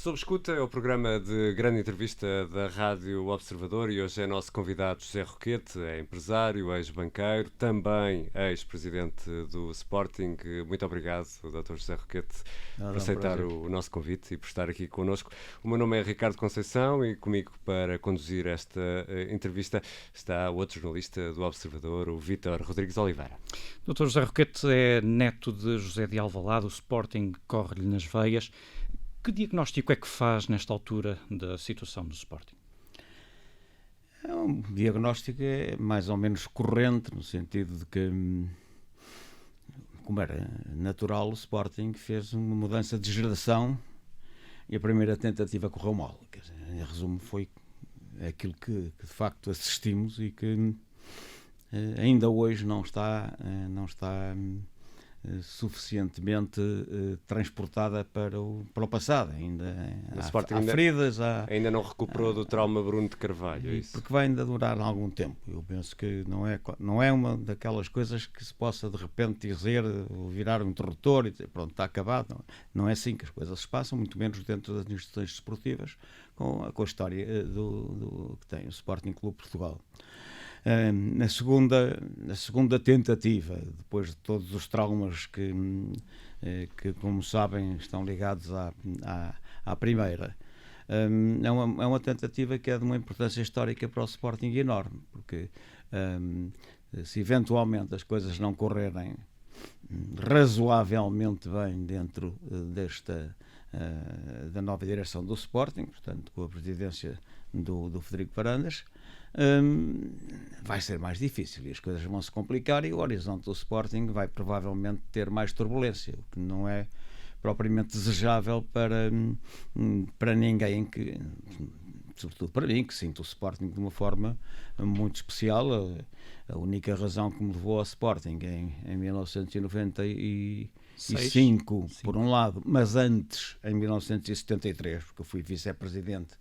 Sob Escuta é o programa de grande entrevista da Rádio Observador e hoje é nosso convidado José Roquete, é empresário, ex-banqueiro, também ex-presidente do Sporting. Muito obrigado, Dr. José Roquete, por aceitar o nosso convite e por estar aqui connosco. O meu nome é Ricardo Conceição e comigo para conduzir esta entrevista está o outro jornalista do Observador, o Vítor Rodrigues Oliveira. Dr. José Roquete é neto de José de Alvalade, o Sporting corre-lhe nas veias. Que diagnóstico é que faz nesta altura da situação do Sporting? É um diagnóstico mais ou menos corrente, no sentido de que, como era natural, o Sporting fez uma mudança de geração e a primeira tentativa correu mal. Quer dizer, em resumo, foi aquilo que de facto assistimos e que ainda hoje não está suficientemente transportada para o passado. Há feridas. Ainda não recuperou do trauma Bruno de Carvalho, é isso? Porque vai ainda durar algum tempo. Eu penso que não é uma daquelas coisas que se possa de repente dizer, ou virar um interruptor e dizer pronto, está acabado. Não é assim que as coisas se passam, muito menos dentro das instituições desportivas, com a história do que tem o Sporting Clube Portugal. Na segunda tentativa, depois de todos os traumas que como sabem, estão ligados à primeira, é uma tentativa que é de uma importância histórica para o Sporting enorme, porque se eventualmente as coisas não correrem razoavelmente bem dentro da nova direção do Sporting, portanto com a presidência do Frederico Varandas, vai ser mais difícil e as coisas vão se complicar e o horizonte do Sporting vai provavelmente ter mais turbulência, o que não é propriamente desejável para ninguém, sobretudo para mim, que sinto o Sporting de uma forma muito especial. A única razão que me levou ao Sporting em 1995, por um lado, mas antes, em 1973, porque eu fui vice-presidente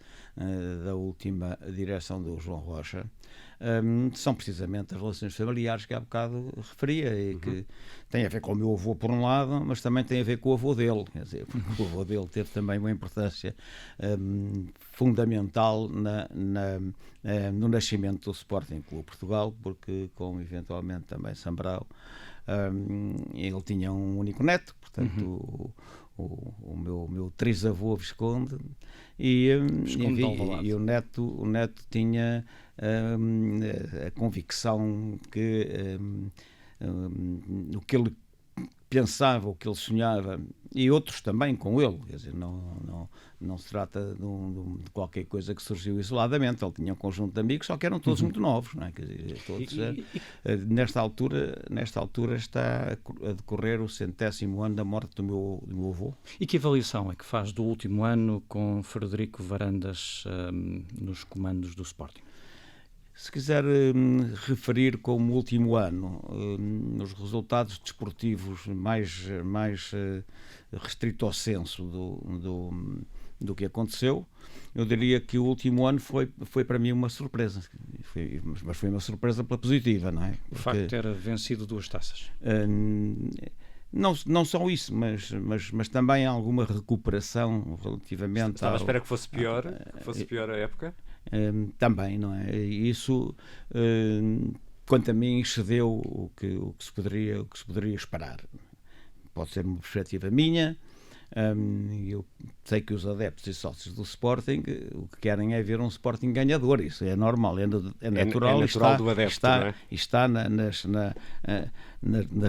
da última direção do João Rocha, são precisamente as relações familiares que há bocado referia e que têm a ver com o meu avô por um lado, mas também tem a ver com o avô dele, quer dizer, porque o avô dele teve também uma importância fundamental no nascimento do Sporting Clube Portugal, porque com eventualmente também Sambrão, ele tinha um único neto, portanto o meu trisavô Visconde e o neto tinha a convicção que o que ele pensava, o que ele sonhava, e outros também com ele, quer dizer, não se trata de qualquer coisa que surgiu isoladamente. Ele tinha um conjunto de amigos, só que eram todos muito novos, não é? Quer dizer, todos, nesta altura está a decorrer o 100º ano da morte do meu avô. E que avaliação é que faz do último ano com Frederico Varandas nos comandos do Sporting? Se quiser referir como último ano os resultados desportivos mais restrito ao senso do que aconteceu, eu diria que o último ano foi para mim uma surpresa, mas foi uma surpresa pela positiva, não é? O facto de ter vencido 2 taças. Não só isso, mas também alguma recuperação relativamente Estava à espera que fosse pior a época? Também, não é? Isso, quanto a mim, excedeu o que se poderia esperar. Pode ser uma perspectiva minha. Eu sei que os adeptos e sócios do Sporting o que querem é ver um Sporting ganhador. Isso é normal, é natural, do adepto, não é? Está nas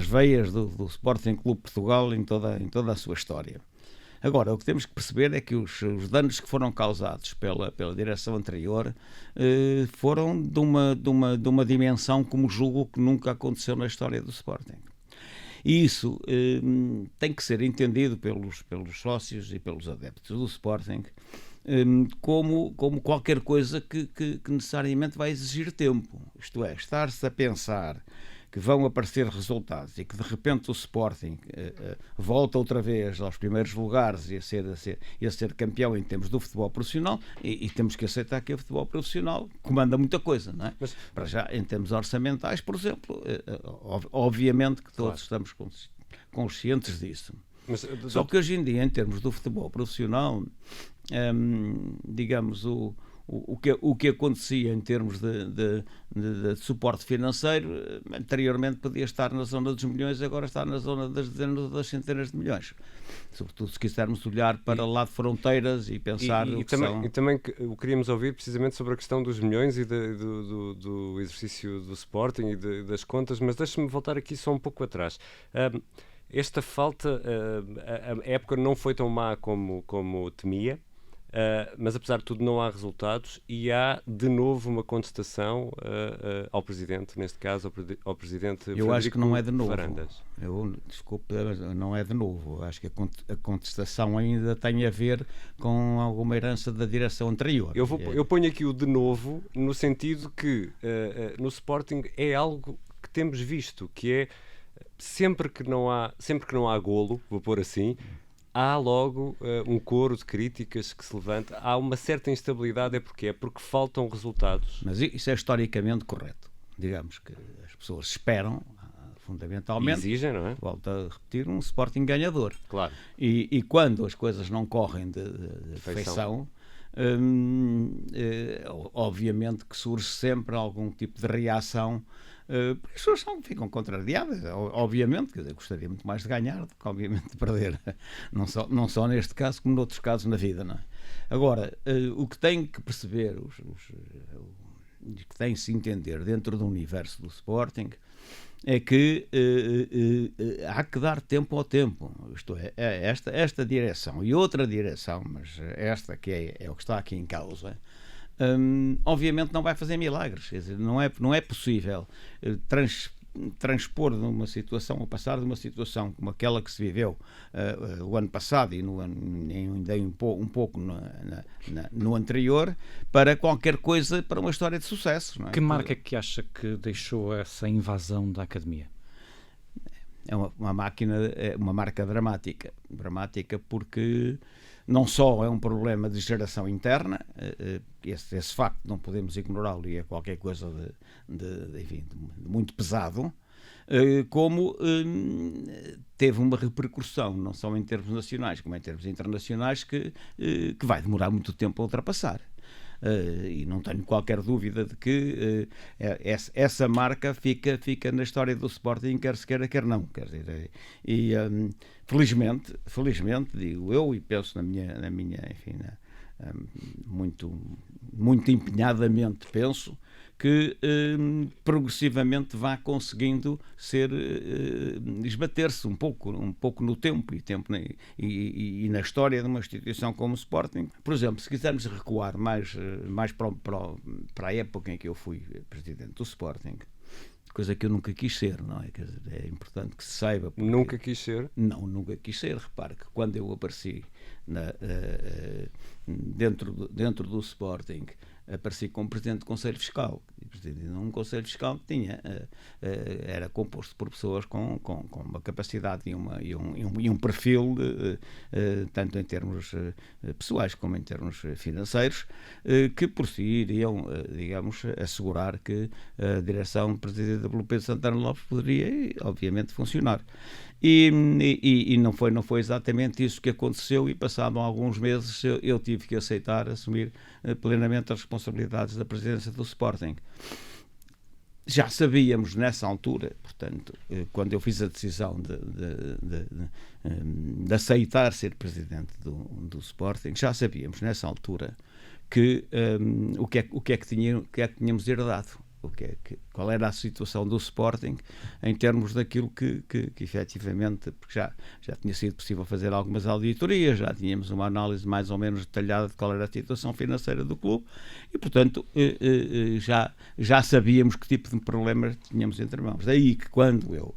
veias do Sporting Clube Portugal em toda a sua história. Agora, o que temos que perceber é que os danos que foram causados pela direção anterior foram de uma dimensão, como julgo, que nunca aconteceu na história do Sporting. E isso tem que ser entendido pelos sócios e pelos adeptos do Sporting como qualquer coisa que necessariamente vai exigir tempo. Isto é, estar-se a pensar que vão aparecer resultados e que de repente o Sporting volta outra vez aos primeiros lugares e a ser campeão em termos do futebol profissional, e temos que aceitar que o futebol profissional comanda muita coisa, não é? Mas para já, em termos orçamentais, por exemplo, obviamente que todos estamos conscientes disso. Mas, Só que hoje em dia, em termos do futebol profissional, digamos, o que acontecia em termos de suporte financeiro, anteriormente podia estar na zona dos milhões, agora está na zona das dezenas ou das centenas de milhões. Sobretudo se quisermos olhar para lá de fronteiras e pensar o que são... E também o queríamos ouvir precisamente sobre a questão dos milhões e do exercício do Sporting e das contas, mas deixa-me voltar aqui só um pouco atrás. Esta falta, a época não foi tão má como temia, mas apesar de tudo não há resultados e há de novo uma contestação ao Presidente, neste caso ao Presidente Frederico Varandas. Eu acho que não é de novo. Desculpe, não é de novo. Eu acho que a contestação ainda tem a ver com alguma herança da direção anterior. Eu ponho aqui o de novo no sentido que no Sporting é algo que temos visto, que é sempre que não há golo, vou pôr assim, há logo um coro de críticas que se levanta. Há uma certa instabilidade. É porque faltam resultados. Mas isso é historicamente correto. Digamos que as pessoas esperam, fundamentalmente, exigem, não é? Volto a repetir, um Sporting ganhador. Claro. E quando as coisas não correm de feição, obviamente que surge sempre algum tipo de reação, porque as pessoas ficam contrariadas, obviamente, quer dizer, gostaria muito mais de ganhar do que obviamente de perder, não só neste caso como noutros casos na vida, não é? Agora, o que tem que perceber, o que tem que se entender dentro do universo do Sporting é que há que dar tempo ao tempo. Isto é, esta direção e outra direção, mas esta que é o que está aqui em causa, obviamente não vai fazer milagres. Quer dizer, não é possível transpor de uma situação, ou passar de uma situação como aquela que se viveu o ano passado e ainda um pouco no anterior, para qualquer coisa, para uma história de sucesso. Não é? Que marca que acha que deixou essa invasão da Academia? É uma marca dramática porque não só é um problema de geração interna, esse facto não podemos ignorá-lo e é qualquer coisa de muito pesado, como teve uma repercussão, não só em termos nacionais como em termos internacionais, que vai demorar muito tempo a ultrapassar. E não tenho qualquer dúvida de que essa marca fica na história do Sporting, quer se queira, quer não. Quer dizer, e felizmente, digo eu, e penso na minha enfim, muito empenhadamente penso que progressivamente vá conseguindo esbater-se um pouco no tempo e na história de uma instituição como o Sporting. Por exemplo, se quisermos recuar mais para a época em que eu fui presidente do Sporting, coisa que eu nunca quis ser, não é? Quer dizer, é importante que se saiba. Porque... Nunca quis ser? Não, nunca quis ser. Repare que quando eu apareci dentro do Sporting, apareci como presidente do Conselho Fiscal. Um Conselho Fiscal que era composto por pessoas com uma capacidade e um perfil, tanto em termos pessoais como em termos financeiros, que por si iriam, digamos, assegurar que a direção presidida pelo Pedro Santana Lopes poderia, obviamente, funcionar. E não foi exatamente isso que aconteceu, e passado alguns meses eu tive que assumir plenamente as responsabilidades da presidência do Sporting. Já sabíamos nessa altura, portanto, quando eu fiz a decisão de aceitar ser presidente do Sporting, já sabíamos nessa altura que o que é que tínhamos herdado. Qual era a situação do Sporting em termos daquilo que efetivamente, porque já tinha sido possível fazer algumas auditorias, já tínhamos uma análise mais ou menos detalhada de qual era a situação financeira do clube e, portanto, já sabíamos que tipo de problemas tínhamos entre mãos. Daí que quando eu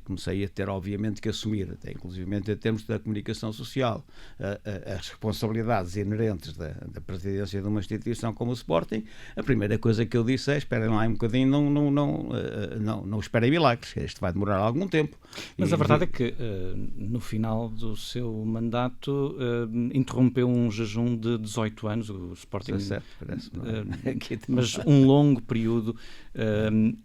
comecei a ter, obviamente, que assumir, até inclusivamente em termos da comunicação social, as responsabilidades inerentes da presidência de uma instituição como o Sporting, a primeira coisa que eu disse é: esperem lá um bocadinho, não esperem milagres, isto vai demorar algum tempo. Mas a verdade é que no final do seu mandato interrompeu um jejum de 18 anos, o Sporting, parece-me, mas um longo período.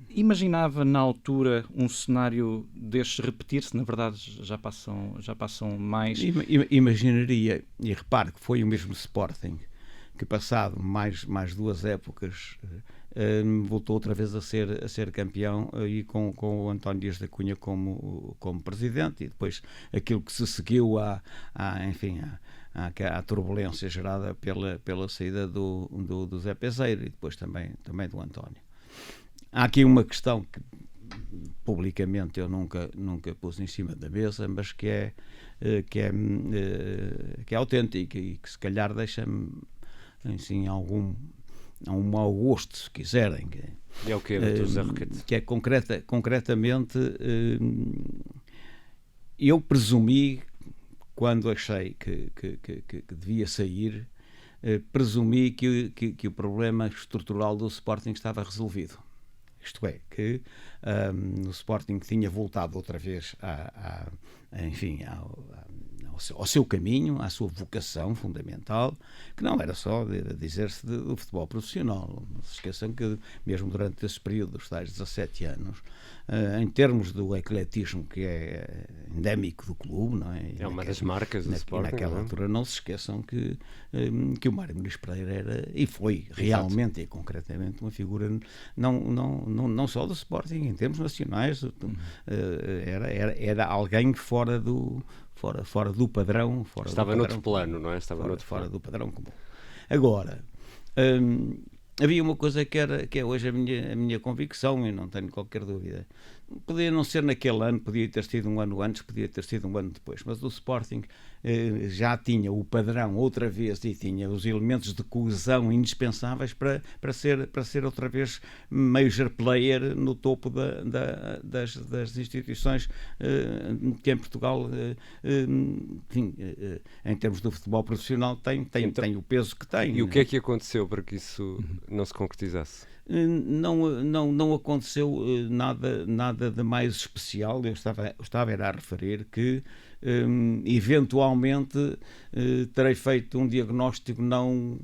Imaginava na altura um cenário destes repetir-se? Na verdade, já passam mais... Imaginaria, e repare que foi o mesmo Sporting que, passado mais 2 épocas, voltou outra vez a ser campeão, e com o António Dias da Cunha como presidente, e depois aquilo que se seguiu à turbulência gerada pela saída do Zé Peseiro, e depois também do António. Há aqui uma questão que publicamente eu nunca pus em cima da mesa, mas que é autêntica e que se calhar deixa-me assim algum mau gosto, se quiserem. E é o quê, Dr. José Roquete? Que é concretamente, eu presumi, quando achei que devia sair, presumi que o problema estrutural do Sporting estava resolvido. Isto é, que o Sporting tinha voltado outra vez ao seu caminho, à sua vocação fundamental, que não era só dizer-se do futebol profissional. Não se esqueçam que, mesmo durante esse período, os tais 17 anos, em termos do ecletismo que é endémico do clube, não é? É uma das marcas do Sporting. Naquela altura, não se esqueçam que o Mário Muniz Pereira era, e foi realmente e concretamente, uma figura não só do Sporting, em termos nacionais, era alguém fora do padrão. Estava noutro plano, não é? Fora do padrão comum. Agora, havia uma coisa que é hoje a minha convicção, e não tenho qualquer dúvida. Podia não ser naquele ano, podia ter sido um ano antes, podia ter sido um ano depois, mas o Sporting já tinha o padrão outra vez e tinha os elementos de coesão indispensáveis para ser outra vez major player no topo das instituições que em Portugal, enfim, em termos do futebol profissional, tem o peso que tem. E o que é que aconteceu para que isso não se concretizasse? Não aconteceu nada de mais especial. Eu estava a referir que eventualmente terei feito um diagnóstico não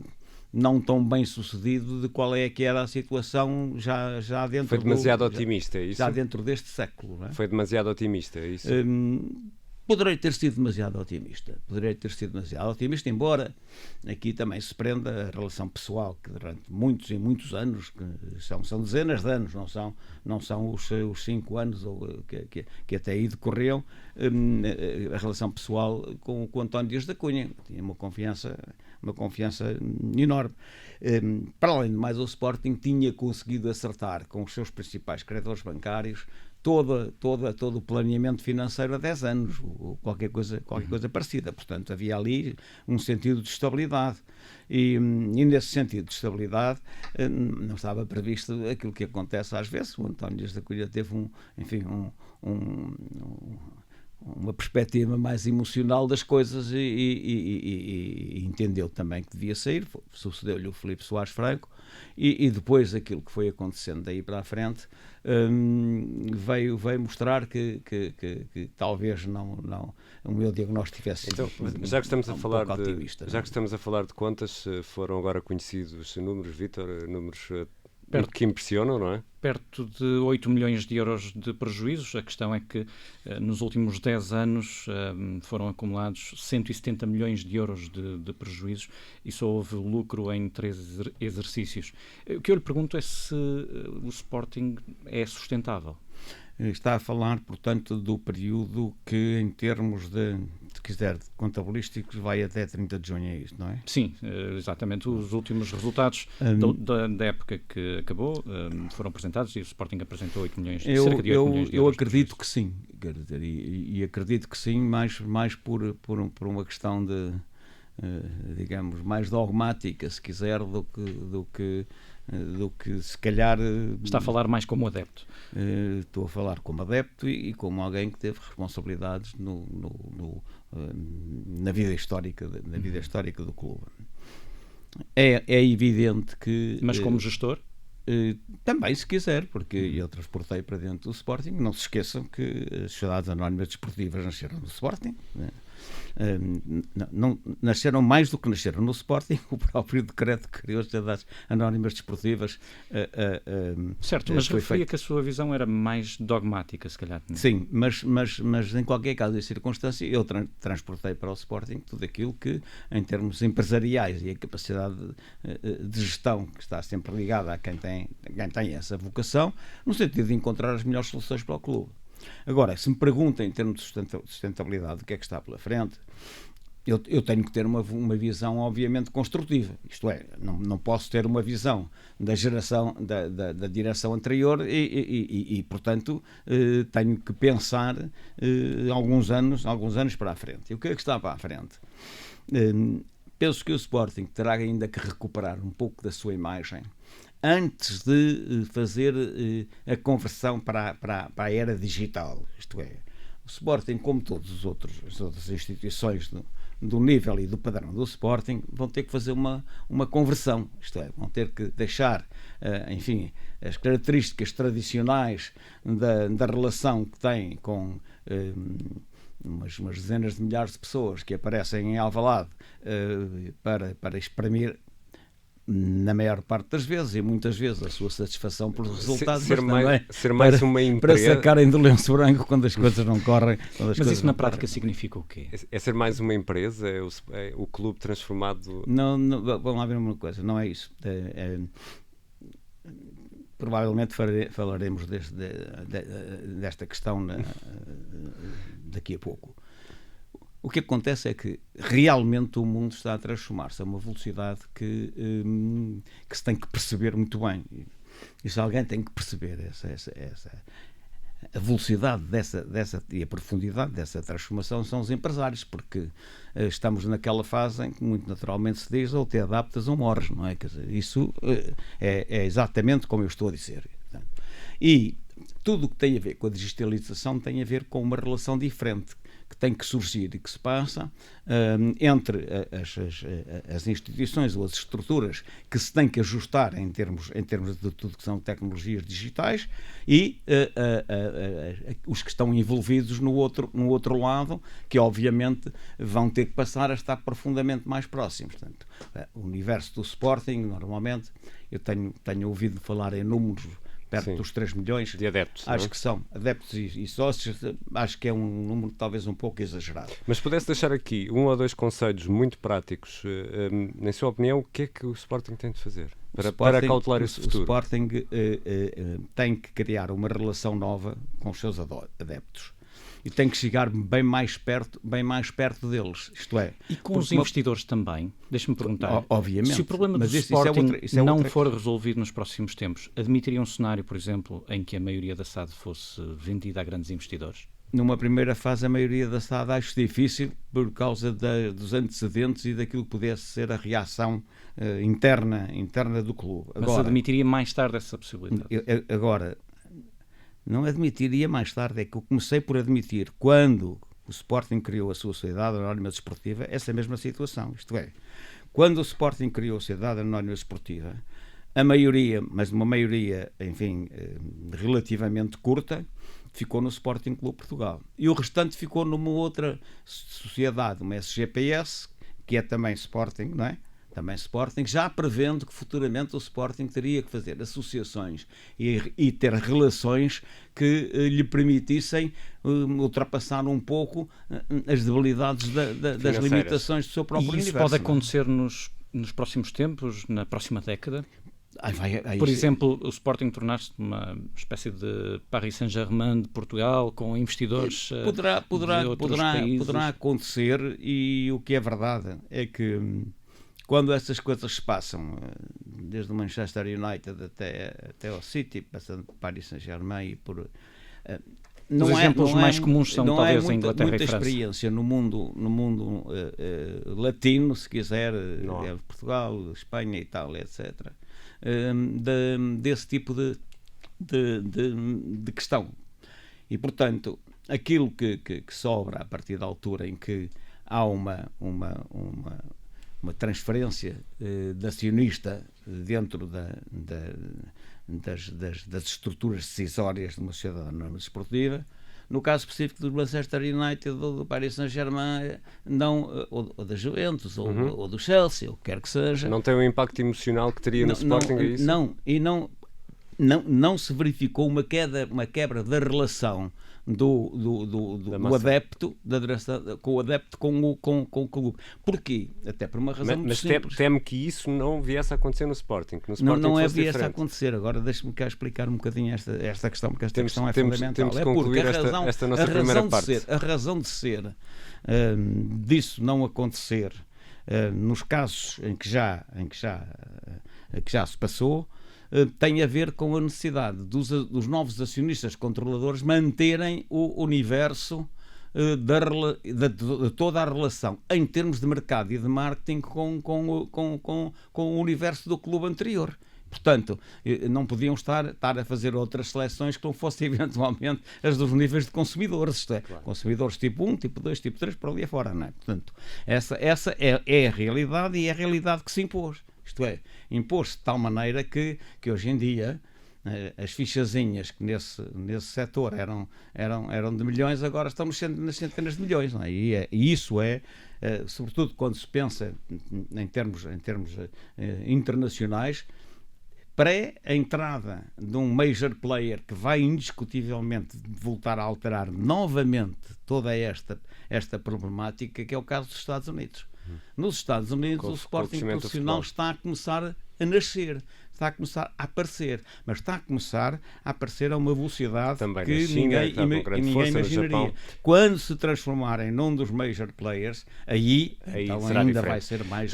tão bem sucedido de qual é que era a situação já dentro. Foi demasiado otimista, é isso? Já dentro deste século, não é? Foi demasiado otimista, é isso? Poderei ter sido demasiado otimista, embora aqui também se prenda a relação pessoal, que durante muitos e muitos anos, que são dezenas de anos, não são os 5 anos que até aí decorriam, a relação pessoal com o António Dias da Cunha. Tinha uma confiança enorme. Para além de mais, o Sporting tinha conseguido acertar com os seus principais credores bancários todo o planeamento financeiro a 10 anos, ou qualquer coisa parecida. Portanto, havia ali um sentido de estabilidade. E nesse sentido de estabilidade não estava previsto aquilo que acontece às vezes. O António Dias da Cunha teve uma perspectiva mais emocional das coisas e entendeu também que devia sair. Sucedeu-lhe o Filipe Soares Franco, e depois aquilo que foi acontecendo daí para a frente veio mostrar que talvez o meu diagnóstico tivesse sido já que estamos otimista. Já que estamos a falar de contas, foram agora conhecidos números, Vítor, números que impressionam, não é? Perto de 8 milhões de euros de prejuízos. A questão é que nos últimos 10 anos foram acumulados 170 milhões de euros de prejuízos e só houve lucro em 3 exercícios. O que eu lhe pergunto é se o Sporting é sustentável. Está a falar, portanto, do período que, em termos de contabilísticos, vai até 30 de junho, é isto, não é? Sim, exatamente. Os últimos resultados da época que acabou foram apresentados e o Sporting apresentou cerca de 8 milhões de euros. Eu acredito que sim, e acredito que sim, mais por uma questão de, digamos, mais dogmática, se quiser, do que se calhar... Está a falar mais como adepto. Estou a falar como adepto e como alguém que teve responsabilidades na vida histórica do clube. É evidente que... Mas como gestor? Também, se quiser, porque eu transportei para dentro do Sporting. Não se esqueçam que as sociedades anónimas desportivas nasceram do Sporting, né? não nasceram mais do que nasceram no Sporting. O próprio decreto que criou das anónimas desportivas certo, mas foi referia feito. que a sua visão era mais dogmática, se calhar. Sim, mas em qualquer caso e circunstância eu transportei para o Sporting tudo aquilo que, em termos empresariais e a capacidade de gestão que está sempre ligada a quem tem essa vocação, no sentido de encontrar as melhores soluções para o clube. Agora, se me perguntam em termos de sustentabilidade o que é que está pela frente, eu tenho que ter uma visão obviamente construtiva, isto é, não posso ter uma visão da geração da direção anterior e portanto tenho que pensar alguns anos para a frente. E o que é que está para a frente? Penso que o Sporting terá ainda que recuperar um pouco da sua imagem antes de fazer a conversão para a era digital. Isto é, o Sporting, como todas as outras instituições do nível e do padrão do Sporting, vão ter que fazer uma conversão. Isto é, vão ter que deixar, enfim, as características tradicionais da relação que têm com umas dezenas de milhares de pessoas que aparecem em Alvalade para exprimir, na maior parte das vezes e muitas vezes, a sua satisfação pelos resultados, ser mais uma empresa, para sacarem do lenço branco quando as coisas não correm. Mas isso na prática significa o quê? É ser mais uma empresa? É o clube transformado? Não, vamos lá ver uma coisa, não é isso. Provavelmente falaremos desta questão daqui a pouco. O que acontece é que realmente o mundo está a transformar-se a uma velocidade que se tem que perceber muito bem. E se alguém tem que perceber a velocidade e a profundidade dessa transformação são os empresários, porque estamos naquela fase em que muito naturalmente se diz ou te adaptas ou morres, não é? Quer dizer, isso é exatamente como eu estou a dizer. Portanto, e tudo o que tem a ver com a digitalização tem a ver com uma relação diferente que tem que surgir e que se passa entre as instituições ou as estruturas que se têm que ajustar em termos de tudo que são tecnologias digitais e os que estão envolvidos no outro lado, que obviamente vão ter que passar a estar profundamente mais próximos. Portanto, o universo do Sporting, normalmente, eu tenho ouvido falar em números perto dos 3 milhões de adeptos. Acho que são adeptos e sócios, acho que é um número talvez um pouco exagerado. Mas pudesse deixar aqui um ou dois conselhos muito práticos, na sua opinião, o que é que o Sporting tem de fazer para cautelar esse futuro? O Sporting tem que criar uma relação nova com os seus adeptos. E tem que chegar bem mais perto deles. Isto é, e com os investidores também, deixa-me perguntar, obviamente, se o problema do Sporting não for resolvido nos próximos tempos, admitiria um cenário, por exemplo, em que a maioria da SAD fosse vendida a grandes investidores? Numa primeira fase, a maioria da SAD acho difícil por causa dos antecedentes e daquilo que pudesse ser a reação interna do clube. Mas admitiria mais tarde essa possibilidade? Agora, não admitiria mais tarde, é que eu comecei por admitir quando o Sporting criou a sua Sociedade Anónima Desportiva essa mesma situação, isto é, quando o Sporting criou a Sociedade Anónima Desportiva, a maioria, mas uma maioria, enfim, relativamente curta, ficou no Sporting Clube Portugal e o restante ficou numa outra sociedade, uma SGPS, que é também Sporting, não é? Também Sporting, já prevendo que futuramente o Sporting teria que fazer associações e ter relações que lhe permitissem ultrapassar um pouco as debilidades das limitações do seu próprio universo. E isso pode acontecer nos próximos tempos, na próxima década? Por exemplo, o Sporting tornar-se uma espécie de Paris Saint-Germain de Portugal, com investidores de outros países? Poderá acontecer, e o que é verdade é que quando essas coisas se passam, desde o Manchester United até ao City, passando por Paris Saint-Germain e por... Os exemplos mais comuns são talvez a Inglaterra e França. Muita experiência no mundo latino, se quiser, Portugal, Espanha, Itália, etc., desse tipo de questão. E, portanto, aquilo que sobra a partir da altura em que há uma transferência de acionista dentro das estruturas decisórias de uma sociedade anónima desportiva, no caso específico do Manchester United ou do Paris Saint-Germain, não, ou da Juventus, ou do Chelsea, ou o que quer que seja. Não tem o impacto emocional que teria no Sporting, é isso? Não se verificou uma quebra da relação do adepto, com o adepto com o clube. Porquê? Até por uma razão muito simples. Mas teme que isso não viesse a acontecer no Sporting? Que no Sporting não viesse a acontecer. Agora deixe-me cá explicar um bocadinho esta questão, porque esta questão é fundamental. Temos de concluir esta nossa primeira parte. A razão de ser disso não acontecer nos casos em que já se passou, tem a ver com a necessidade dos novos acionistas controladores manterem o universo de toda a relação em termos de mercado e de marketing com o universo do clube anterior. Portanto, não podiam estar a fazer outras seleções que não fossem eventualmente as dos níveis de consumidores, isto é, claro. Consumidores tipo 1, tipo 2, tipo 3, por ali afora, não é? Portanto, essa é a realidade, e é a realidade que se impôs. Isto é, impôs-se de tal maneira que hoje em dia as fichazinhas que nesse setor eram de milhões, agora estão nas centenas de milhões, não é? E isso sobretudo quando se pensa em termos internacionais, pré a entrada de um major player que vai indiscutivelmente voltar a alterar novamente toda esta problemática, que é o caso dos Estados Unidos. Nos Estados Unidos, o Sporting profissional está a começar a nascer, está a começar a aparecer, mas está a começar a aparecer a uma velocidade também que ninguém imaginaria. Quando se transformarem num dos major players, aí então ainda vai ser mais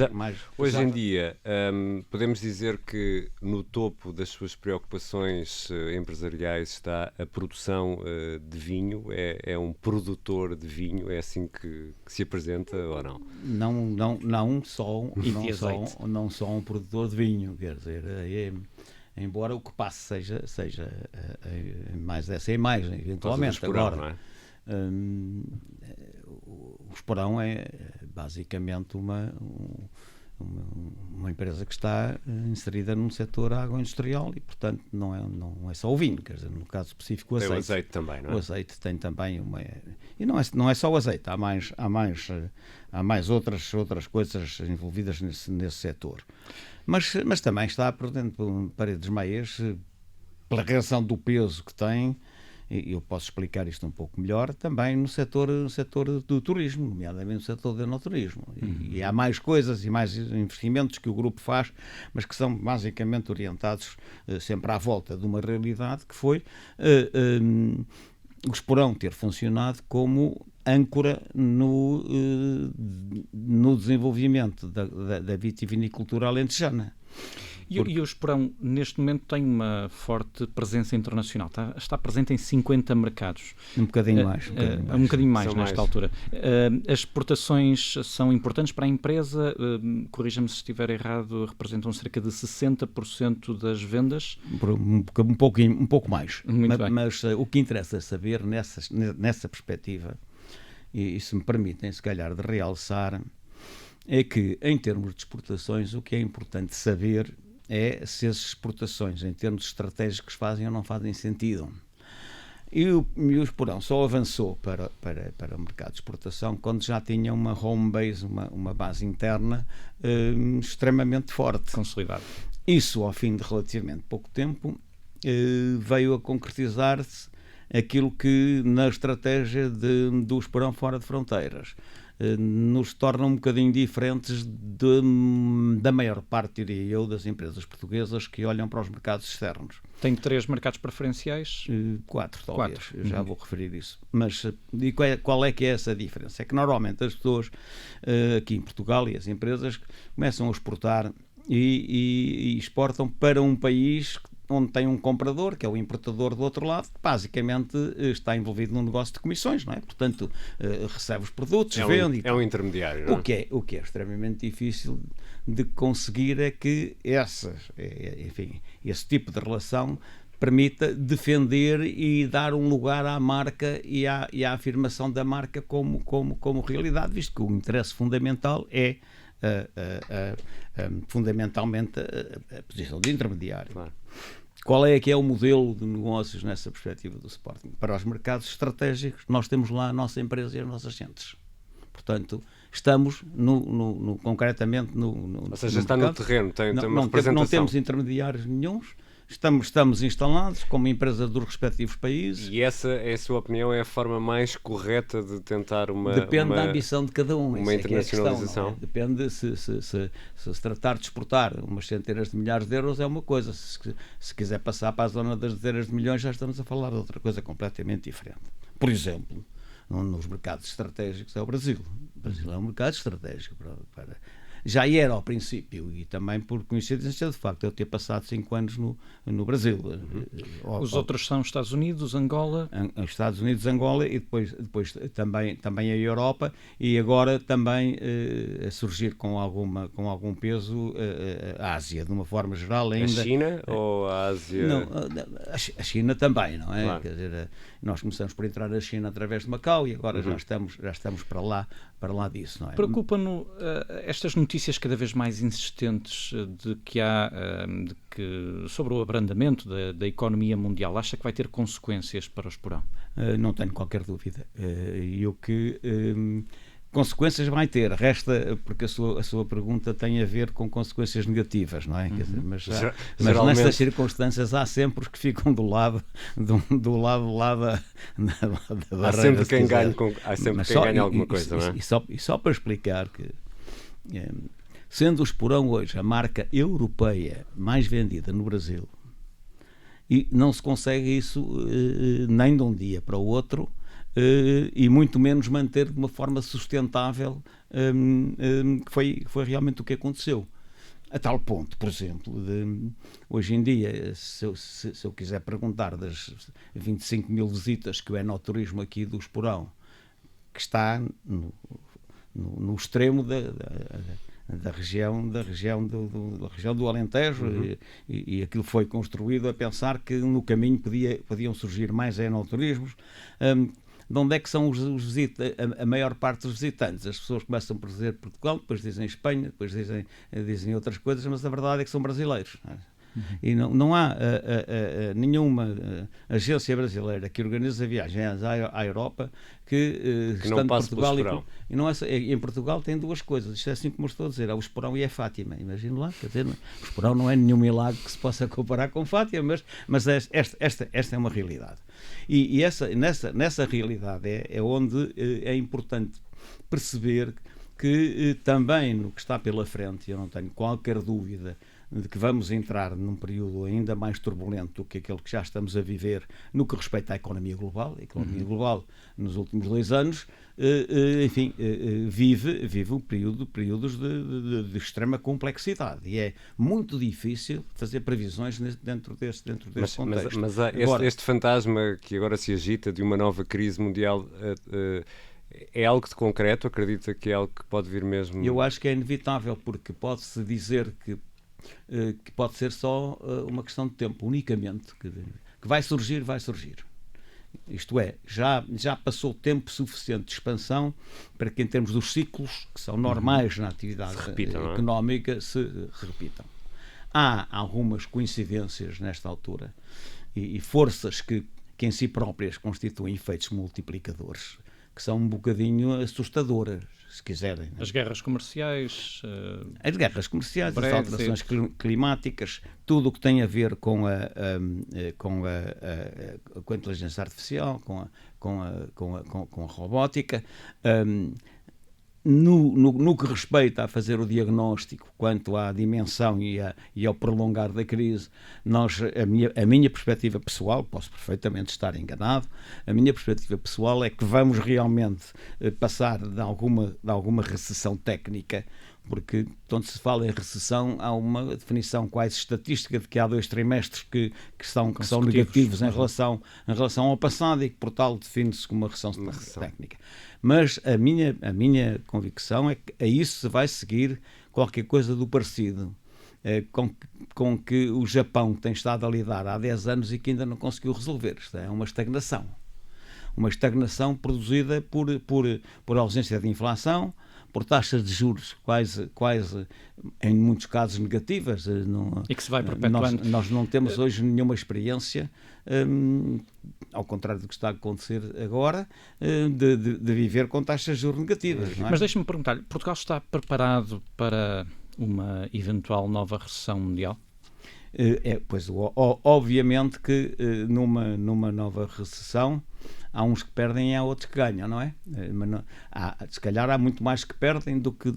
hoje em dia, podemos dizer que no topo das suas preocupações empresariais está a produção de vinho. É um produtor de vinho, é assim que se apresenta, ou não? Não só um produtor de vinho, quer dizer, embora o que passe seja mais essa imagem, eventualmente. Esporão, agora, não é? O Esporão é basicamente uma empresa que está inserida num setor agroindustrial e, portanto, não é só o vinho, quer dizer, no caso específico o azeite. É o azeite também, não é? O azeite tem também e não é só o azeite, há mais outras coisas envolvidas nesse setor. Mas também está por dentro de Paredes Meias, pela razão do peso que tem, e eu posso explicar isto um pouco melhor, também no setor do turismo, nomeadamente no setor do enoturismo. E há mais coisas e mais investimentos que o grupo faz, mas que são basicamente orientados sempre à volta de uma realidade que foi o Esporão ter funcionado como âncora no desenvolvimento da vitivinicultura alentejana. E o Esporão, neste momento, tem uma forte presença internacional. Está presente em 50 mercados. Um bocadinho mais. Um bocadinho mais nesta altura. As exportações são importantes para a empresa. Corrija-me se estiver errado, representam cerca de 60% das vendas. Um pouco mais. Mas o que interessa saber nessa perspectiva, e se me permitem, se calhar, de realçar, é que, em termos de exportações, o que é importante saber é se as exportações, em termos estratégicos, fazem ou não fazem sentido. E o Esporão só avançou para o mercado de exportação quando já tinha uma home base, uma base interna extremamente forte. Consolidada. Isso, ao fim de relativamente pouco tempo, veio a concretizar-se aquilo que, na estratégia do Esporão fora de fronteiras, nos torna um bocadinho diferentes da maior parte, diria eu, das empresas portuguesas que olham para os mercados externos. Tem 3 mercados preferenciais? 4, talvez. 4. Eu já vou referir isso. Mas qual é que é essa diferença? É que normalmente as pessoas aqui em Portugal e as empresas começam a exportar e exportam para um país onde tem um comprador, que é o importador do outro lado, que basicamente está envolvido num negócio de comissões, não é? Portanto, recebe os produtos, vende... É um intermediário, não é? O que é extremamente difícil de conseguir é que esse tipo de relação permita defender e dar um lugar à marca e à afirmação da marca como realidade, visto que o interesse fundamental é fundamentalmente a posição de intermediário. Claro. qual é que é o modelo de negócios nessa perspectiva do Sporting? Para os mercados estratégicos, nós temos lá a nossa empresa e as nossas gentes. Portanto, estamos concretamente no Ou seja, está mercado. no terreno, tem uma Não representação. temos intermediários nenhuns. Estamos instalados como empresa dos respectivos países. E essa, é a sua opinião, é a forma mais correta de tentar Depende da ambição de cada um. uma internacionalização? Depende se tratar de exportar umas centenas de milhares de euros é uma coisa. Se quiser passar para a zona das dezenas de milhões, já estamos a falar de outra coisa completamente diferente. Por exemplo, nos mercados estratégicos é o Brasil. O Brasil é um mercado estratégico já era ao princípio, e também por coincidência de facto eu ter passado 5 anos no Brasil. Os outros são Estados Unidos, Angola... Estados Unidos, Angola e depois também a Europa, e agora também a surgir com algum peso a Ásia, de uma forma geral ainda. A China ou a Ásia? Não, a China também, não é? Claro. Quer dizer, nós começamos por entrar na China através de Macau e agora já estamos para lá disso, não é? Preocupa-no estas notícias cada vez mais insistentes de que há sobre o abrandamento da economia mundial. Acha que vai ter consequências para o Esporão? Não tenho qualquer dúvida. E o que consequências vai ter? Resta, porque a sua pergunta tem a ver com consequências negativas, não é? Quer dizer, mas nestas circunstâncias há sempre os que ficam do lado da há sempre quem ganha alguma coisa, não é? E só para explicar que, sendo o Esporão hoje a marca europeia mais vendida no Brasil, e não se consegue isso nem de um dia para o outro, e muito menos manter de uma forma sustentável, que foi realmente o que aconteceu. A tal ponto, por exemplo, hoje em dia, se eu quiser perguntar das 25 mil visitas que o Enoturismo aqui do Esporão, que está no extremo da região do Alentejo, e aquilo foi construído a pensar que no caminho podiam surgir mais enoturismos. De onde é que são a maior parte dos visitantes? As pessoas começam por dizer Portugal, depois dizem Espanha, depois dizem outras coisas, mas a verdade é que são brasileiros. E não há nenhuma agência brasileira que organiza viagens à Europa que não passe pelo Esporão. E não é, em Portugal tem duas coisas, isto é assim como estou a dizer, há o Esporão e a Fátima, imagino lá, quer dizer, o Esporão não é nenhum milagre que se possa comparar com Fátima, mas esta é uma realidade. E nessa realidade é onde é importante perceber que também no que está pela frente, eu não tenho qualquer dúvida de que vamos entrar num período ainda mais turbulento do que aquele que já estamos a viver no que respeita à economia global. A economia global, nos últimos 2 anos, vive períodos de extrema complexidade, e é muito difícil fazer previsões dentro desse contexto. Mas este fantasma que agora se agita de uma nova crise mundial é algo de concreto? Acredita que é algo que pode vir mesmo? Eu acho que é inevitável, porque pode-se dizer que pode ser só uma questão de tempo, unicamente, que vai surgir. Isto é, já passou tempo suficiente de expansão para que, em termos dos ciclos que são normais na atividade económica, se repitam. Há algumas coincidências nesta altura e forças que em si próprias constituem efeitos multiplicadores, que são um bocadinho assustadoras, se quiserem. As guerras comerciais, as alterações climáticas, tudo o que tem a ver com a inteligência artificial, com a robótica. No que respeita a fazer o diagnóstico quanto à dimensão e ao prolongar da crise, a minha perspectiva pessoal, posso perfeitamente estar enganado, a minha perspectiva pessoal é que vamos realmente passar de alguma recessão técnica, porque quando se fala em recessão há uma definição quase estatística de que há 2 trimestres que são negativos em relação ao passado, e que por tal define-se como uma recessão técnica. Mas a minha convicção é que a isso se vai seguir qualquer coisa do parecido com que o Japão tem estado a lidar há 10 anos e que ainda não conseguiu resolver. Isto é uma estagnação. Uma estagnação produzida por ausência de inflação, por taxas de juros quase em muitos casos negativas. E que se vai perpetuando. Nós não temos hoje nenhuma experiência, ao contrário do que está a acontecer agora, de viver com taxas de juros negativas. Não é? Mas deixe-me perguntar-lhe, Portugal está preparado para uma eventual nova recessão mundial? Obviamente que numa nova recessão há uns que perdem e há outros que ganham, não é? Se calhar há muito mais que perdem do que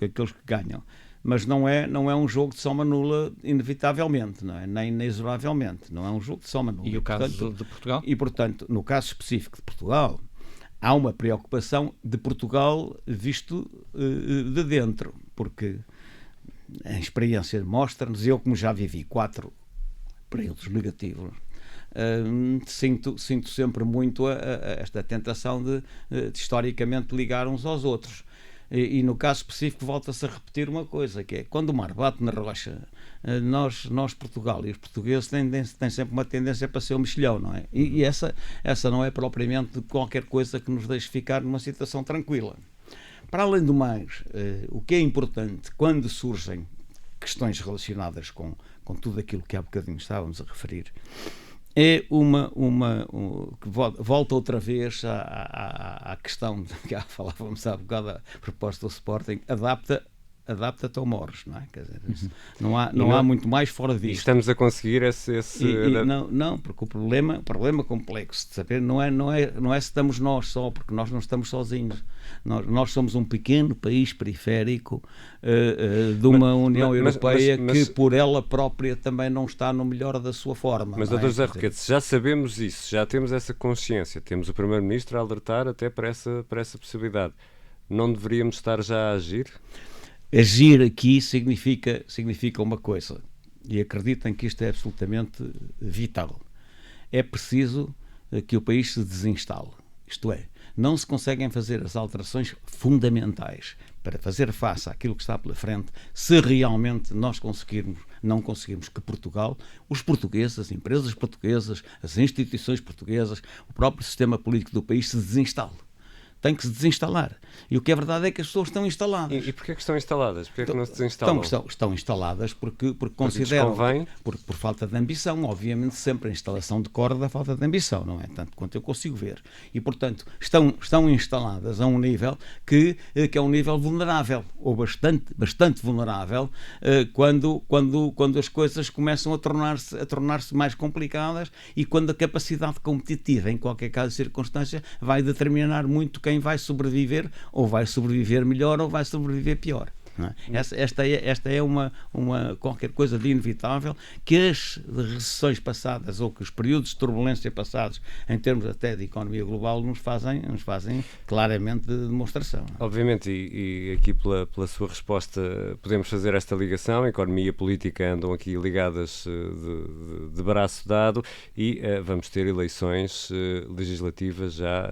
aqueles que ganham, mas não é um jogo de soma nula inevitavelmente, não é? Nem inexoravelmente, não é um jogo de soma nula. E o caso de Portugal? E portanto, no caso específico de Portugal, há uma preocupação de Portugal visto de dentro, porque a experiência mostra-nos, eu como já vivi 4 períodos negativos, sinto sempre muito esta tentação de historicamente ligar uns aos outros. E no caso específico volta-se a repetir uma coisa, que é quando o mar bate na rocha, nós Portugal e os portugueses têm sempre uma tendência para ser o mexilhão, não é? E essa não é propriamente qualquer coisa que nos deixe ficar numa situação tranquila. Para além do mais, o que é importante quando surgem questões relacionadas com tudo aquilo que há bocadinho estávamos a referir, é que volta outra vez à questão de que falávamos há bocado, a proposta do Sporting, adapta-te ou morres, não é? Quer dizer, não há muito mais fora disso. Estamos a conseguir esse... Não, porque o problema complexo de saber não é se estamos nós só, porque nós não estamos sozinhos. Nós somos um pequeno país periférico de uma União Europeia que por ela própria também não está no melhor da sua forma. Mas, Dr. José Roquete, já sabemos isso, já temos essa consciência, temos o Primeiro-Ministro a alertar até para essa possibilidade. Não deveríamos estar já a agir? Agir aqui significa uma coisa, e acreditem que isto é absolutamente vital. É preciso que o país se desinstale. Isto é, não se conseguem fazer as alterações fundamentais para fazer face àquilo que está pela frente se realmente não conseguirmos que Portugal, os portugueses, as empresas portuguesas, as instituições portuguesas, o próprio sistema político do país se desinstale. Tem que se desinstalar. E o que é verdade é que as pessoas estão instaladas. E porquê é que estão instaladas? Porquê é que não se desinstalam? Estão instaladas porque consideram, por falta de ambição. Obviamente sempre a instalação decorre da falta de ambição, não é? Tanto quanto eu consigo ver. E, portanto, estão instaladas a um nível que é um nível vulnerável, ou bastante vulnerável, quando as coisas começam a tornar-se mais complicadas e quando a capacidade competitiva, em qualquer caso de circunstância, vai determinar muito quem vai sobreviver, ou vai sobreviver melhor ou vai sobreviver pior. Não é? Esta é uma qualquer coisa de inevitável que as recessões passadas ou que os períodos de turbulência passados em termos até de economia global nos fazem claramente de demonstração. Obviamente, e aqui pela sua resposta podemos fazer esta ligação. A economia e a política andam aqui ligadas de braço dado e vamos ter eleições legislativas já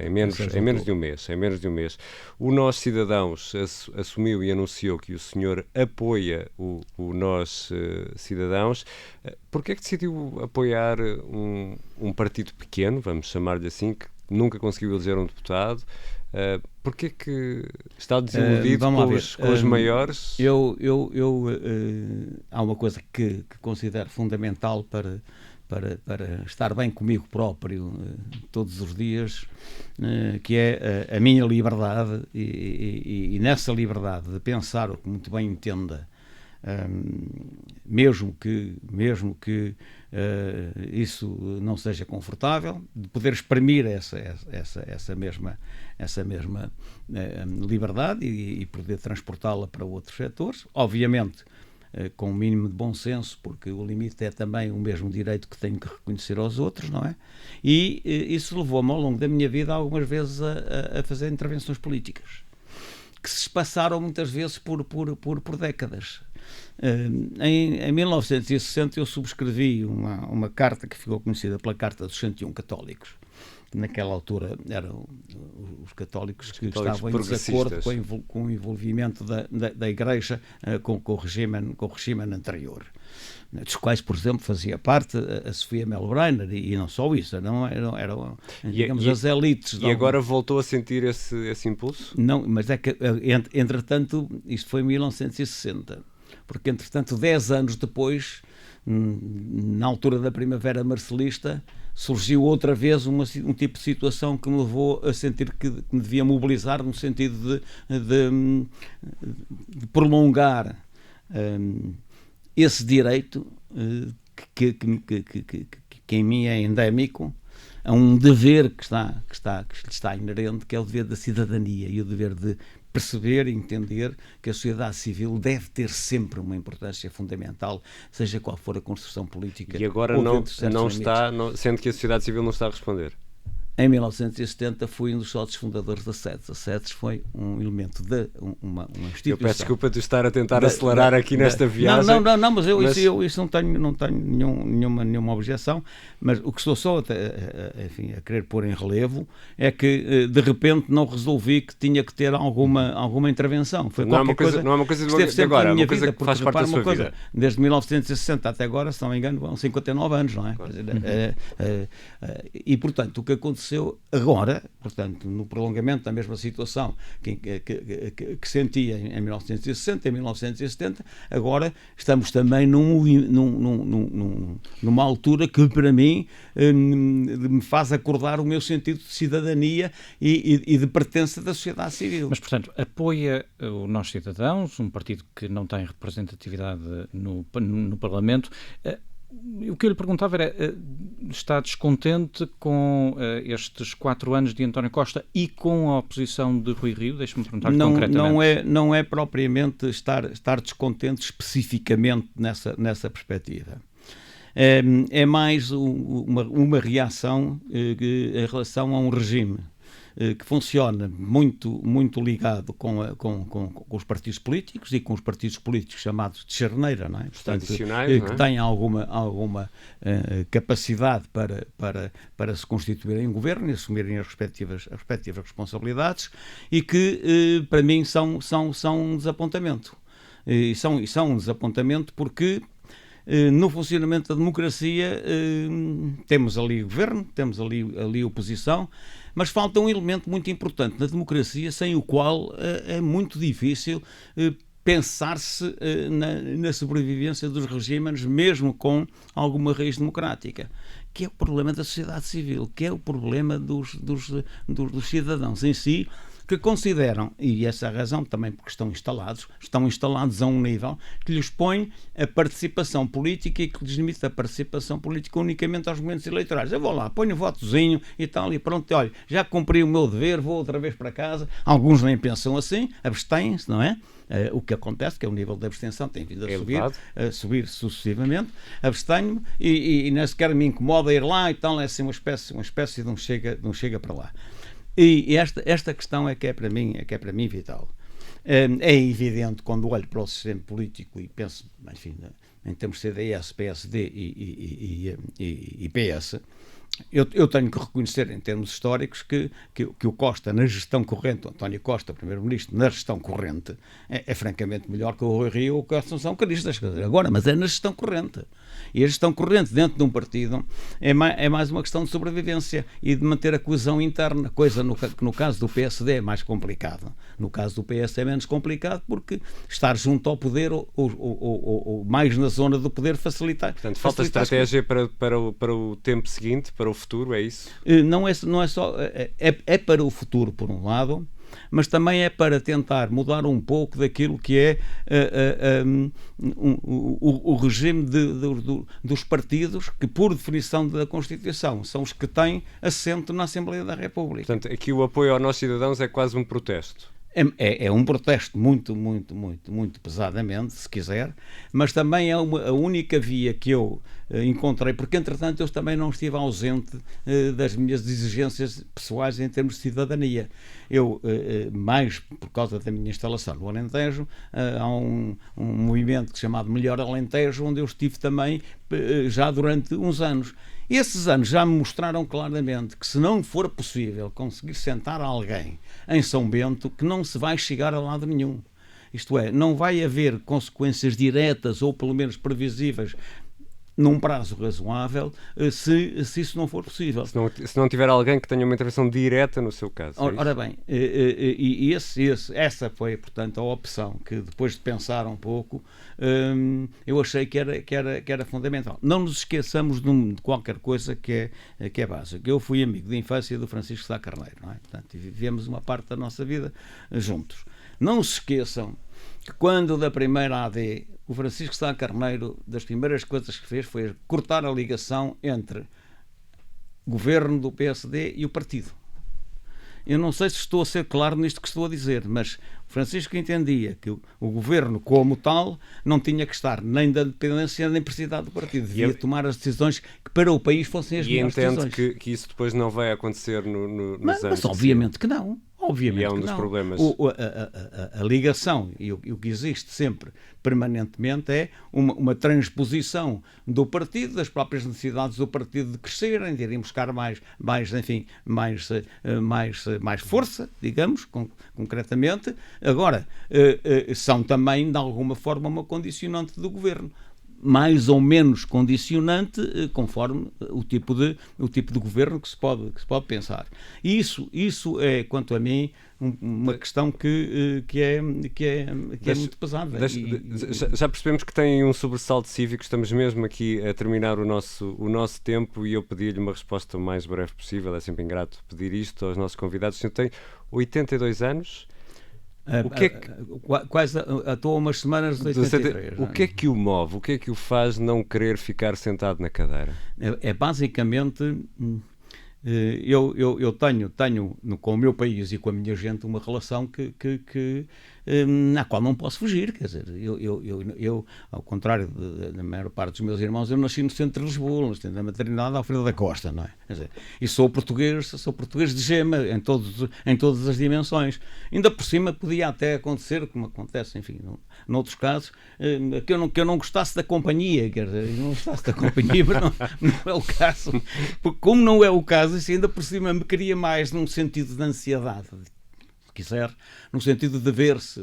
em menos de um mês. O Nós Cidadãos assumiu e anunciou que o senhor apoia o Nós Cidadãos. Porquê é que decidiu apoiar um partido pequeno, vamos chamar-lhe assim, que nunca conseguiu eleger um deputado? Porquê é que está desiludido com os maiores? Há uma coisa que considero fundamental para estar bem comigo próprio todos os dias, que é a minha liberdade e nessa liberdade de pensar o que muito bem entenda, mesmo que isso não seja confortável, de poder exprimir essa mesma liberdade e poder transportá-la para outros setores, obviamente com um mínimo de bom senso, porque o limite é também o mesmo direito que tenho que reconhecer aos outros, não é? E isso levou-me ao longo da minha vida algumas vezes a fazer intervenções políticas, que se passaram muitas vezes por décadas. Em 1960 eu subscrevi uma carta que ficou conhecida pela Carta dos 101 Católicos, naquela altura eram os católicos que católicos estavam em desacordo com o envolvimento da Igreja com o regime anterior, dos quais, por exemplo, fazia parte a Sofia Melbrenner, e não só isso, eram digamos, as elites. E agora voltou a sentir esse impulso? Não, mas é que, entretanto, isto foi em 1960, porque, entretanto, 10 anos depois, na altura da Primavera Marcelista, surgiu outra vez um tipo de situação que me levou a sentir que me devia mobilizar no sentido de prolongar esse direito que em mim é endémico, a um dever que lhe está inerente, que é o dever da cidadania e o dever de perceber e entender que a sociedade civil deve ter sempre uma importância fundamental, seja qual for a construção política. E agora não está, sendo que a sociedade civil não está a responder? Em 1970 fui um dos sócios fundadores da SEDES. A SEDES foi um elemento de uma instituição. Eu peço desculpa de estar a tentar acelerar aqui nesta viagem. Não, mas isso não tenho nenhuma objeção, mas o que estou só a querer pôr em relevo é que de repente não resolvi que tinha que ter alguma intervenção. Foi não é uma coisa de agora, é uma coisa que faz parte da sua vida. Desde 1960 até agora, se não me engano, vão 59 anos, não é? Claro. E portanto, o que aconteceu agora, portanto, no prolongamento da mesma situação que sentia em 1960, em 1970, agora estamos também numa altura que, para mim, me faz acordar o meu sentido de cidadania e de pertença da sociedade civil. Mas, portanto, apoia o Nós Cidadãos, um partido que não tem representatividade no Parlamento. O que eu lhe perguntava era, está descontente com estes 4 anos de António Costa e com a oposição de Rui Rio? Deixe-me perguntar concretamente. Não é propriamente estar descontente especificamente nessa perspectiva. É mais uma reação em relação a um regime que funciona muito ligado com os partidos políticos e com os partidos políticos chamados de charneira, não é? Portanto, que têm alguma capacidade para se constituírem em governo e assumirem as respectivas responsabilidades, e que para mim são um desapontamento. E são um desapontamento porque no funcionamento da democracia temos ali governo, temos ali oposição, mas falta um elemento muito importante na democracia, sem o qual é muito difícil pensar-se na sobrevivência dos regimes, mesmo com alguma raiz democrática, que é o problema da sociedade civil, que é o problema dos cidadãos em si, que consideram, e essa é a razão também porque estão instalados a um nível que lhes põe a participação política e que lhes limita a participação política unicamente aos momentos eleitorais. Eu vou lá, ponho o votozinho e tal, e pronto, olha, já cumpri o meu dever, vou outra vez para casa. Alguns nem pensam assim, abstêm-se, não é? O que acontece, que é o nível de abstenção tem vindo a subir sucessivamente. Abstenho-me e nem sequer me incomoda ir lá e tal, é assim uma espécie de um chega para lá. E esta questão é que é para mim vital. É evidente, quando olho para o sistema político e penso, enfim, em termos de CDS, PSD e PS, eu tenho que reconhecer, em termos históricos, que o Costa, na gestão corrente, o António Costa, primeiro-ministro, na gestão corrente, é francamente melhor que o Rui Rio ou que a Assunção Cristas. Agora, mas é na gestão corrente. E a gestão corrente dentro de um partido é mais uma questão de sobrevivência e de manter a coesão interna, coisa que no caso do PSD é mais complicado. No caso do PS é menos complicado, porque estar junto ao poder ou mais na zona do poder facilita. Portanto, falta estratégia para o tempo seguinte, para o futuro, é isso? Não é só... É para o futuro, por um lado, mas também é para tentar mudar um pouco daquilo que é o regime dos partidos, que, por definição da Constituição, são os que têm assento na Assembleia da República. Portanto, aqui o apoio aos nossos cidadãos é quase um protesto. É um protesto muito pesadamente, se quiser, mas também é a única via que eu encontrei, porque entretanto eu também não estive ausente das minhas exigências pessoais em termos de cidadania. Eu, mais por causa da minha instalação no Alentejo, há um movimento chamado Melhor Alentejo, onde eu estive também já durante uns anos. Esses anos já me mostraram claramente que se não for possível conseguir sentar alguém em São Bento, que não se vai chegar a lado nenhum. Isto é, não vai haver consequências diretas ou pelo menos previsíveis num prazo razoável, se isso não for possível. Se não tiver alguém que tenha uma intervenção direta no seu caso. Ora bem, essa foi, portanto, a opção que, depois de pensar um pouco, eu achei que era fundamental. Não nos esqueçamos de qualquer coisa que é básica. Eu fui amigo de infância do Francisco Sá Carneiro, não é? Portanto, vivemos uma parte da nossa vida juntos. Não se esqueçam que quando da primeira AD o Francisco Sá Carneiro, das primeiras coisas que fez foi cortar a ligação entre o governo do PSD e o partido. Eu não sei se estou a ser claro nisto que estou a dizer, mas Francisco entendia que o governo, como tal, não tinha que estar nem da dependência nem precisar do partido. Devia tomar as decisões que para o país fossem as melhores decisões. E entende que isso depois não vai acontecer nos anos. Mas obviamente que não. Obviamente e é um dos problemas. A ligação e o que existe sempre permanentemente é uma transposição do partido, das próprias necessidades do partido de crescerem, de irem buscar mais força, digamos, concretamente. Agora, são também, de alguma forma, uma condicionante do governo. Mais ou menos condicionante, conforme o tipo de governo que se pode pensar. E isso é, quanto a mim, uma questão que é muito pesada. Já percebemos que tem um sobressalto cívico, estamos mesmo aqui a terminar o nosso tempo e eu pedi-lhe uma resposta o mais breve possível. É sempre ingrato pedir isto aos nossos convidados. O senhor tem 82 anos. Estou há umas semanas de 83. O que é que o move? O que é que o faz não querer ficar sentado na cadeira? É basicamente... Eu tenho com o meu país e com a minha gente uma relação à qual não posso fugir, quer dizer, eu ao contrário da maior parte dos meus irmãos, eu nasci no centro de Lisboa, no centro da maternidade Alfredo da Costa, não é? Quer dizer, e sou português de gema em todas as dimensões. Ainda por cima podia até acontecer, como acontece, enfim, noutros casos, que eu não gostasse da companhia, quer dizer, não gostasse da companhia, mas não é o caso. Porque como não é o caso, isso ainda por cima me cria mais num sentido de ansiedade, se quiser, no sentido de ver se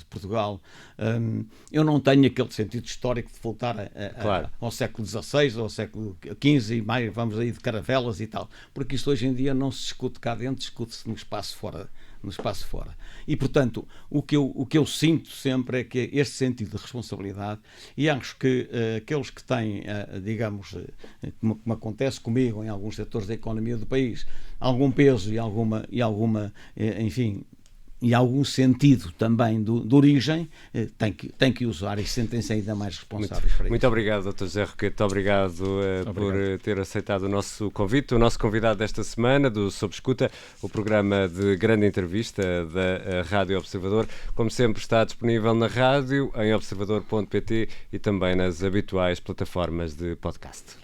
Portugal... eu não tenho aquele sentido histórico de voltar ao século XVI ou ao século XV e mais, vamos aí de caravelas e tal, porque isto hoje em dia não se discute cá dentro, discute-se no espaço fora. E, portanto, o que eu sinto sempre é que este sentido de responsabilidade, e acho que aqueles que têm, digamos, como acontece comigo em alguns setores da economia do país, algum peso e algum sentido também de origem, tem que usar e sentem-se ainda mais responsáveis para isso. Muito obrigado, Dr. José Roquete. Obrigado por ter aceitado o nosso convite. O nosso convidado desta semana, do Sob Escuta, o programa de grande entrevista da Rádio Observador, como sempre está disponível na rádio, em observador.pt e também nas habituais plataformas de podcast.